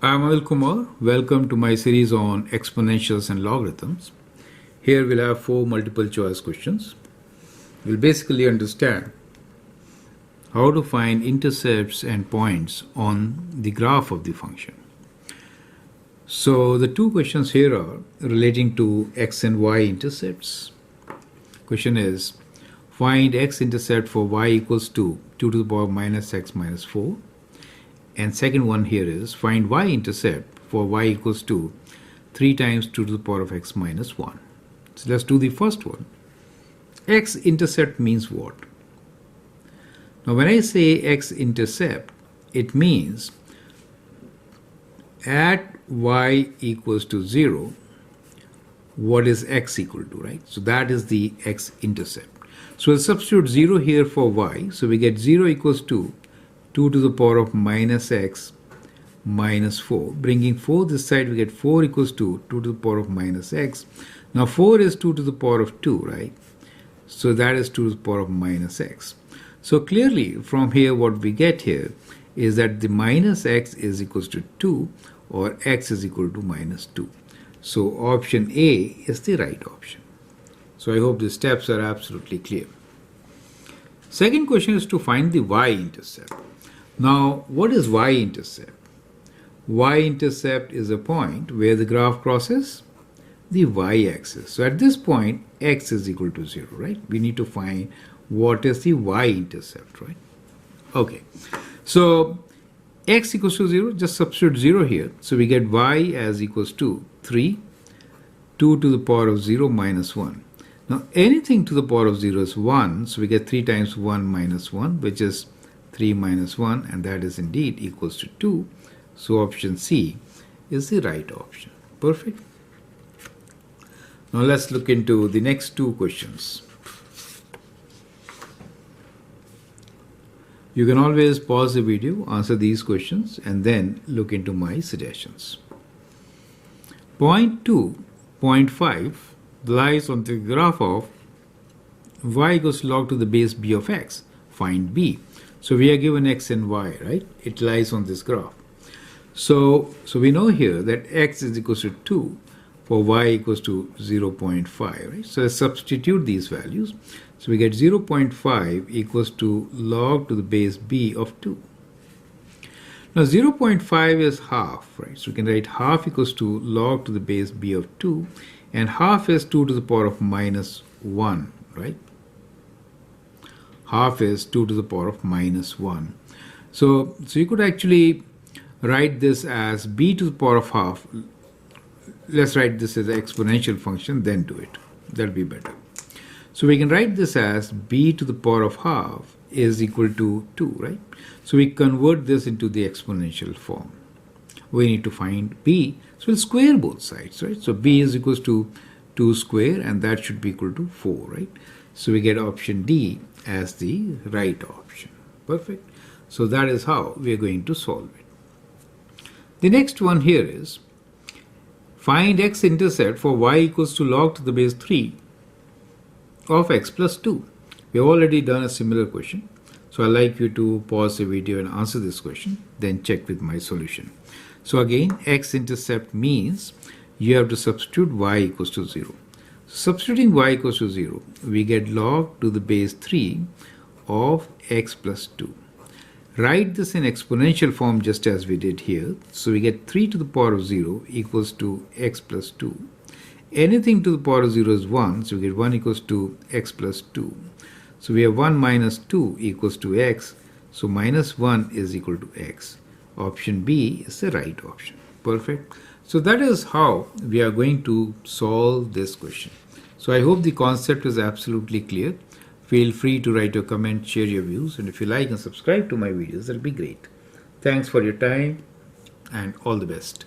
I'm Anil Kumar. Welcome to my series on exponentials and logarithms. Here we'll have 4 multiple choice questions. We'll basically understand how to find intercepts and points on the graph of the function. So the 2 questions here are relating to x and y intercepts. Question is, find x-intercept for y equals to 2 to the power minus x minus 4. And second one here is, find y-intercept for y equals to 3 times 2 to the power of x minus 1. So let's do the first one. X-intercept means what? Now when I say x-intercept, it means at y equals to 0, what is x equal to, right? So that is the x-intercept. So we'll substitute 0 here for y. So we get 0 equals to 2 to the power of minus x minus 4. Bringing 4 this side, we get 4 equals to 2 to the power of minus x. Now 4 is 2 to the power of 2, right? So that is 2 to the power of minus x. So clearly from here what we get here is that the minus x is equals to 2 or x is equal to minus 2. So option A is the right option. So I hope the steps are absolutely clear. Second question is to find the y-intercept. Now, what is y-intercept? Y-intercept is a point where the graph crosses the y-axis. So at this point, x is equal to 0, right? We need to find what is the y-intercept, right? Okay, so x equals to 0, just substitute 0 here. So we get y as equals to 3, 2 to the power of 0 minus 1. Now anything to the power of 0 is 1, so we get 3 times 1 minus 1, which is 3 minus 1, and that is indeed equals to 2. So option C is the right option. Perfect. Now let's look into the next 2 questions. You can always pause the video, answer these questions, and then look into my suggestions. Point 2, point 5 lies on the graph of y equals log to the base b of x. Find b. So we are given x and y, right? It lies on this graph. So we know here that x is equals to 2 for y equals to 0.5, right? So let's substitute these values. So we get 0.5 equals to log to the base b of 2. Now 0.5 is half, right? So we can write half equals to log to the base b of 2, and half is 2 to the power of minus 1, right? Half is 2 to the power of minus 1. So you could actually write this as b to the power of half. Let's write this as an exponential function, then do it. That'll be better. So we can write this as b to the power of half is equal to 2, right? So we convert this into the exponential form. We need to find b. So we'll square both sides, right? So b is equals to 2 square, and that should be equal to 4, right? So we get option D as the right option. Perfect. So that is how we are going to solve it. The next one here is, find x-intercept for y equals to log to the base 3 of x plus 2. We have already done a similar question. So I'd like you to pause the video and answer this question, then check with my solution. So again, x-intercept means you have to substitute y equals to 0. Substituting y equals to 0, we get log to the base 3 of x plus 2. Write this in exponential form just as we did here. So we get 3 to the power of 0 equals to x plus 2. Anything to the power of 0 is 1, so we get 1 equals to x plus 2. So we have 1 minus 2 equals to x, so minus 1 is equal to x. Option B is the right option. Perfect. So that is how we are going to solve this question. So I hope the concept is absolutely clear. Feel free to write your comment, share your views, and if you like and subscribe to my videos, that'll be great. Thanks for your time and all the best.